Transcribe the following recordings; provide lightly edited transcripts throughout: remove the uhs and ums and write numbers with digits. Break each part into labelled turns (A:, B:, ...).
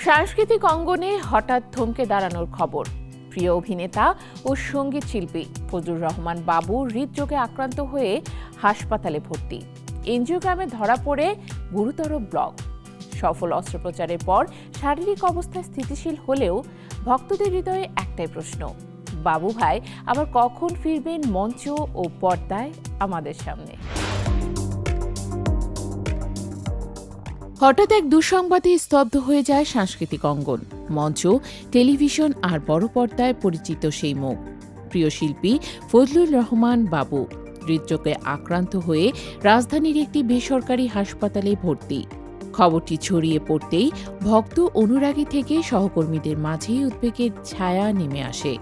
A: সাংস্কৃতিক অঙ্গনে হঠাৎ থমকে দাঁড়ানোর খবর। প্রিয় অভিনেতা ও সঙ্গীত শিল্পী ফজলুর রহমান বাবু হৃদরোগে আক্রান্ত হয়ে হাসপাতালে ভর্তি। এনজিওগ্রামে ধরা পড়ে গুরুতর ব্লক। সফল অস্ত্রোপচারের পর শারীরিক অবস্থা স্থিতিশীল হলেও ভক্তদের হৃদয়ে একটাই প্রশ্ন, বাবু ভাই আবার কখন ফিরবেন মঞ্চ ও পর্দায় আমাদের সামনে। হঠাৎ এক দুঃসংবাদে স্তব্ধ হয়ে যায় সাংস্কৃতিক অঙ্গন। মঞ্চ, টেলিভিশন আর বড় পর্দায় পরিচিত সেই মুখ, প্রিয় শিল্পী ফজলুর রহমান বাবু হৃদরোগে আক্রান্ত হয়ে রাজধানীর একটি বেসরকারি হাসপাতালে ভর্তি। খবরটি ছড়িয়ে পড়তেই ভক্ত, অনুরাগী থেকে সহকর্মীদের মাঝেই উদ্বেগের ছায়া নেমে আসে।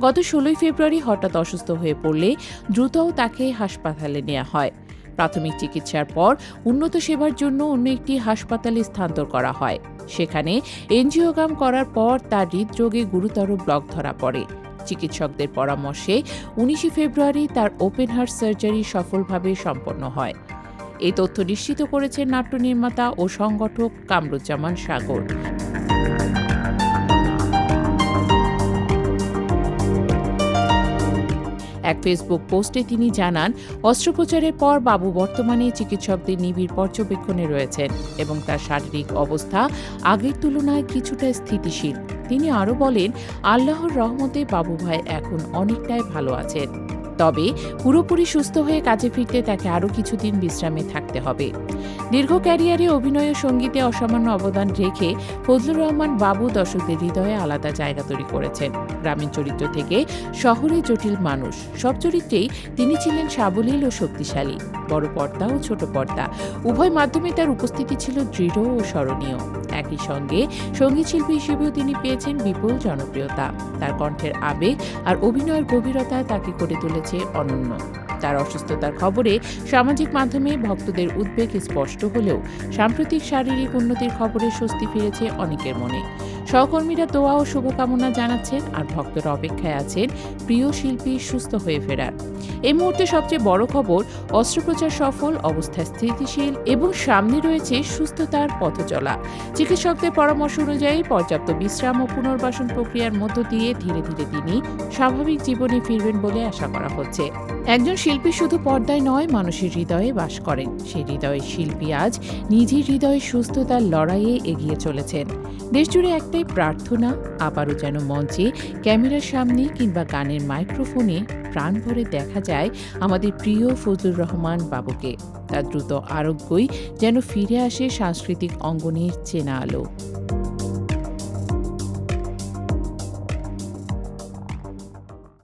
A: গত 16 ফেব্রুয়ারি হঠাৎ অসুস্থ হয়ে পড়লে দ্রুতও তাকে হাসপাতালে নেওয়া হয়। প্রাথমিক চিকিৎসার পর উন্নত সেবার জন্য অন্য একটি হাসপাতালে স্থানান্তর করা হয়। সেখানে এনজিওগ্রাম করার পর তার হৃদরোগে গুরুতর ব্লক ধরা পড়ে। চিকিৎসকদের পরামর্শে 19 ফেব্রুয়ারি তার ওপেন হার্ট সার্জারি সফলভাবে সম্পন্ন হয়। এই তথ্য নিশ্চিত করেছেন নাট্য নির্মাতা ও সংগঠক কামরুজ্জামান সাগর। এক ফেসবুক পোস্টে তিনি জানান, অস্ত্রোপচারের পর বাবু বর্তমানে চিকিৎসকদের নিবিড় পর্যবেক্ষণে রয়েছেন এবং তার শারীরিক অবস্থা আগের তুলনায় কিছুটা স্থিতিশীল। তিনি আরও বলেন, আল্লাহর রহমতে বাবু ভাই এখন অনেকটাই ভালো আছেন, তবে পুরোপুরি সুস্থ হয়ে কাজে ফিরতে তাকে আরও কিছুদিন বিশ্রামে থাকতে হবে। দীর্ঘ ক্যারিয়ারে অভিনয় ও সঙ্গীতে অসামান্য অবদান রেখে ফজলুর রহমান বাবু দর্শকদের হৃদয়ে আলাদা জায়গা তৈরি করেছেন। গ্রামীণ চরিত্র থেকে শহরে জটিল মানুষ, সব চরিত্রেই তিনি ছিলেন সাবলীল ও শক্তিশালী। বড় পর্দা ও ছোট পর্দা উভয় মাধ্যমে তার উপস্থিতি ছিল দৃঢ় ও স্মরণীয়। একই সঙ্গে সঙ্গীত শিল্পী হিসেবেও তিনি পেয়েছেন বিপুল জনপ্রিয়তা। তার কণ্ঠের আবেগ আর অভিনয়ের গভীরতা তাকে করে তুলেছে অনন্য। তার অসুস্থতার খবরে সামাজিক মাধ্যমে ভক্তদের উদ্বেগ স্পষ্ট হলেও সাম্প্রতিক শারীরিক উন্নতির খবরে স্বস্তি ফিরেছে অনেকের মনে। সহকর্মীরা দোয়া ও শুভকামনা জানাচ্ছেন আর ভক্তরা অপেক্ষায় আছেন প্রিয় শিল্পীর সুস্থ হয়ে ফেরার। এই মুহূর্তে সবচেয়ে বড় খবর, অস্ত্রোপচার সফল, অবস্থা স্থিতিশীল এবং সামনে রয়েছে সুস্থতার পথ চলা। চিকিৎসকদের পরামর্শ অনুযায়ী পর্যাপ্ত বিশ্রাম ও পুনর্বাসন প্রক্রিয়ার মধ্য দিয়ে ধীরে ধীরে তিনি স্বাভাবিক জীবনে ফিরবেন বলে আশা করা হচ্ছে। একজন শিল্পী শুধু পর্দায় নয়, মানুষের হৃদয়ে বাস করেন। সেই হৃদয়ের শিল্পী আজ নিজের হৃদয়ে সুস্থতার লড়াইয়ে এগিয়ে চলেছেন। দেশজুড়ে একটাই প্রার্থনা, আবারও যেন মঞ্চে, ক্যামেরার সামনে কিংবা গানের মাইক্রোফোনে প্রাণ ভরে দেখা যায় আমাদের প্রিয় ফজলুর রহমান বাবুকে। তার দ্রুত আরোগ্যই যেন ফিরে আসে সাংস্কৃতিক অঙ্গনের চেনা আলো।